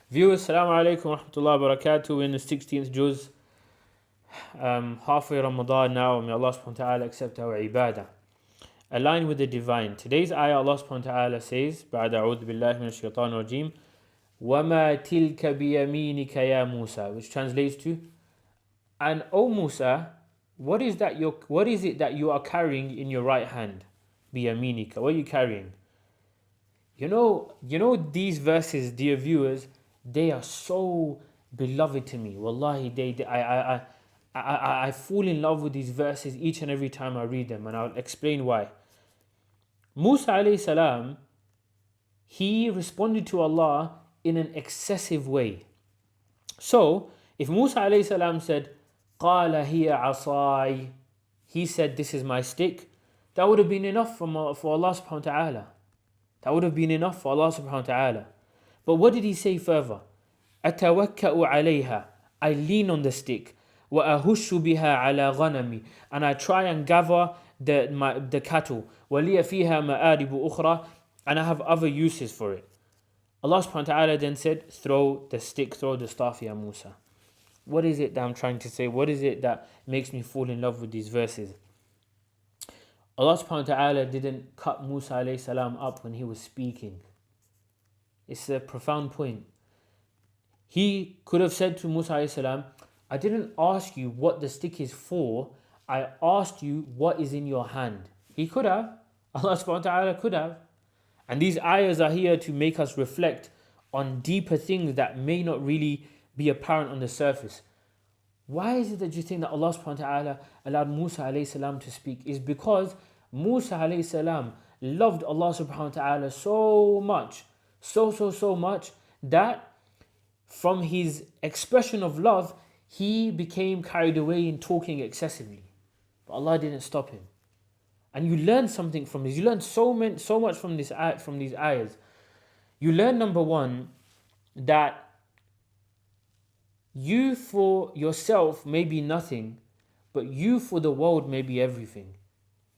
Viewers, Assalamu alaikum wa rahmatullahi wa barakatuh. We're in the 16th juz, halfway Ramadan now. May Allah subhanahu wa ta'ala accept our ibadah. Aligned with the divine. Today's ayah, Allah subhanahu wa ta'ala says, بعد أعوذ بالله من الشيطان الرجيم, وَمَا تِلْكَ بِيَمِينِكَ يَا Musa, which translates to, and O Musa, what is it that you are carrying in your right hand? بِيَمِينِكَ, what are you carrying? You know these verses, dear viewers, they are so beloved to me. Wallahi, I fall in love with these verses each and every time I read them, and I'll explain why. Musa alayhi salam, he responded to Allah in an excessive way. So, if Musa alayhi salam said, قَالَ هِيَ عَصَاي, he said, this is my stick, that would have been enough for Allah subhanahu wa ta'ala. That would have been enough for Allah subhanahu wa ta'ala. But what did he say further? أَتَوَكَّأُ عَلَيْهَا, I lean on the stick. وَأَهُشُّ بِهَا عَلَى غَنَمِ, and I try and gather the cattle. وَلِيَ فِيهَا مَآرِبُ أُخْرَى, and I have other uses for it. Allah subhanahu wa ta'ala then said, throw the stick, throw the staff, ya Musa. What is it that I'm trying to say? What is it that makes me fall in love with these verses? Allah subhanahu wa ta'ala didn't cut Musa alayhi salam up when he was speaking. It's a profound point. He could have said to Musa alayhi salam, I didn't ask you what the stick is for, I asked you what is in your hand. He could have. Allah subhanahu wa ta'ala could have. And these ayahs are here to make us reflect on deeper things that may not really be apparent on the surface. Why is it that you think that Allah subhanahu wa ta'ala allowed Musa alayhi salam to speak? Is because Musa alayhi salam loved Allah subhanahu wa ta'ala so much, so much, that from his expression of love, he became carried away in talking excessively. But Allah didn't stop him. And you learn something from this. You learn so much from these ayahs. You learn, number one, that you for yourself may be nothing, but you for the world may be everything.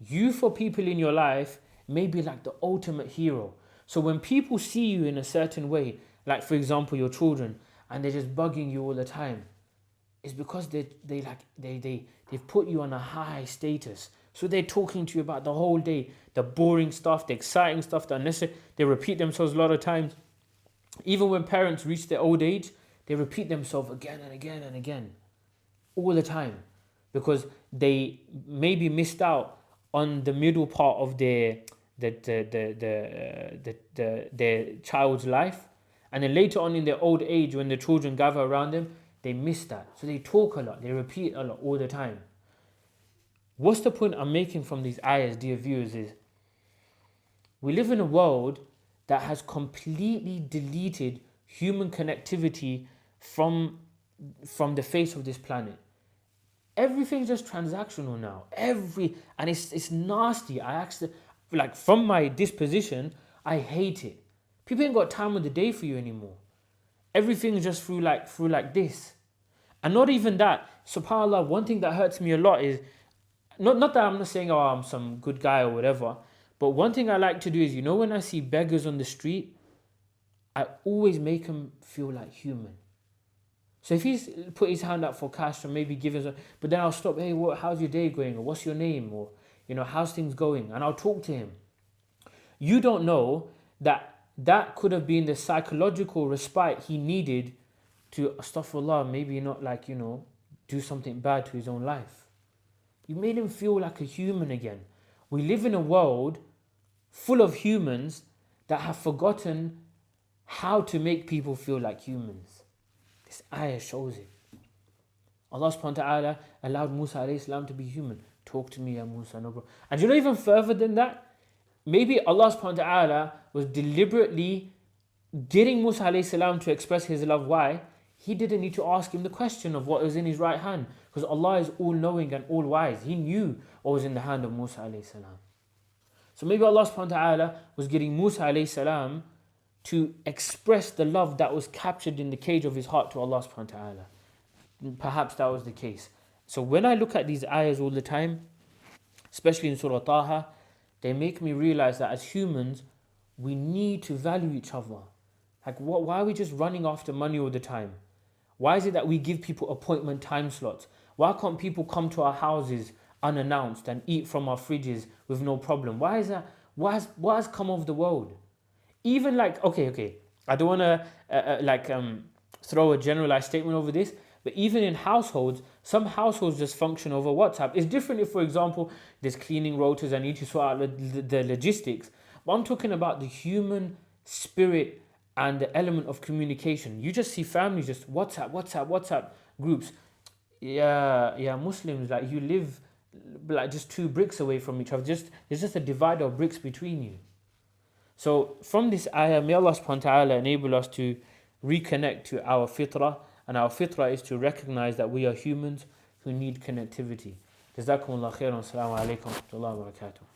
You for people in your life may be like the ultimate hero. So when people see you in a certain way, like for example your children, and they're just bugging you all the time, it's because they've put you on a high status. So they're talking to you about the whole day, the boring stuff, the exciting stuff, the unnecessary. They repeat themselves a lot of times. Even when parents reach their old age, they repeat themselves again and again and again, all the time, because they maybe missed out on the middle part of their child's life, and then later on in their old age, when the children gather around them, they miss that. So they talk a lot, they repeat a lot all the time. What's the point I'm making from these ayahs, dear viewers, is we live in a world that has completely deleted human connectivity from the face of this planet. Everything's just transactional now. And it's nasty. From my disposition, I hate it. People ain't got time of the day for you anymore. Everything's just through like this. And not even that. SubhanAllah, one thing that hurts me a lot is, not that I'm not saying, I'm some good guy or whatever, but one thing I like to do is, when I see beggars on the street, I always make him feel like human. So if he's put his hand up for cash or maybe give him, but then I'll stop, hey, how's your day going? Or what's your name? Or, how's things going? And I'll talk to him. You don't know that could have been the psychological respite he needed to, astaghfirullah, maybe not do something bad to his own life. You made him feel like a human again. We live in a world full of humans that have forgotten how to make people feel like humans. This ayah shows it. Allah subhanahu wa ta'ala allowed Musa alayhi salam to be human. Talk to me, ya Musa, no problem. And even further than that, maybe Allah subhanahu wa ta'ala was deliberately getting Musa alayhi salam to express his love. Why? He didn't need to ask him the question of what was in his right hand, because Allah is all-knowing and all-wise. He knew what was in the hand of Musa alayhi salam. So maybe Allah subhanahu wa ta'ala was getting Musa alayhi salam to express the love that was captured in the cage of his heart to Allah subhanahu wa ta'ala. Perhaps that was the case. So when I look at these ayahs all the time, especially in Surah Taha, they make me realize that as humans, we need to value each other. Like, why are we just running after money all the time? Why is it that we give people appointment time slots? Why can't people come to our houses unannounced and eat from our fridges with no problem? Why is that? What has come of the world? Even like, okay, I don't want to throw a generalized statement over this, but even in households, some households just function over WhatsApp. It's different if, for example, there's cleaning rotas and you need to sort out the logistics. But I'm talking about the human spirit and the element of communication. You just see families just WhatsApp groups. Yeah, Muslims, like, you live like just 2 bricks away from each other. There's just a divider of bricks between you. So from this ayah, may Allah subhanahu wa ta'ala enable us to reconnect to our fitrah, and our fitrah is to recognize that we are humans who need connectivity. Jazakumullah khairan. Assalamu alaikum wa rahmatullahi wa barakatuh.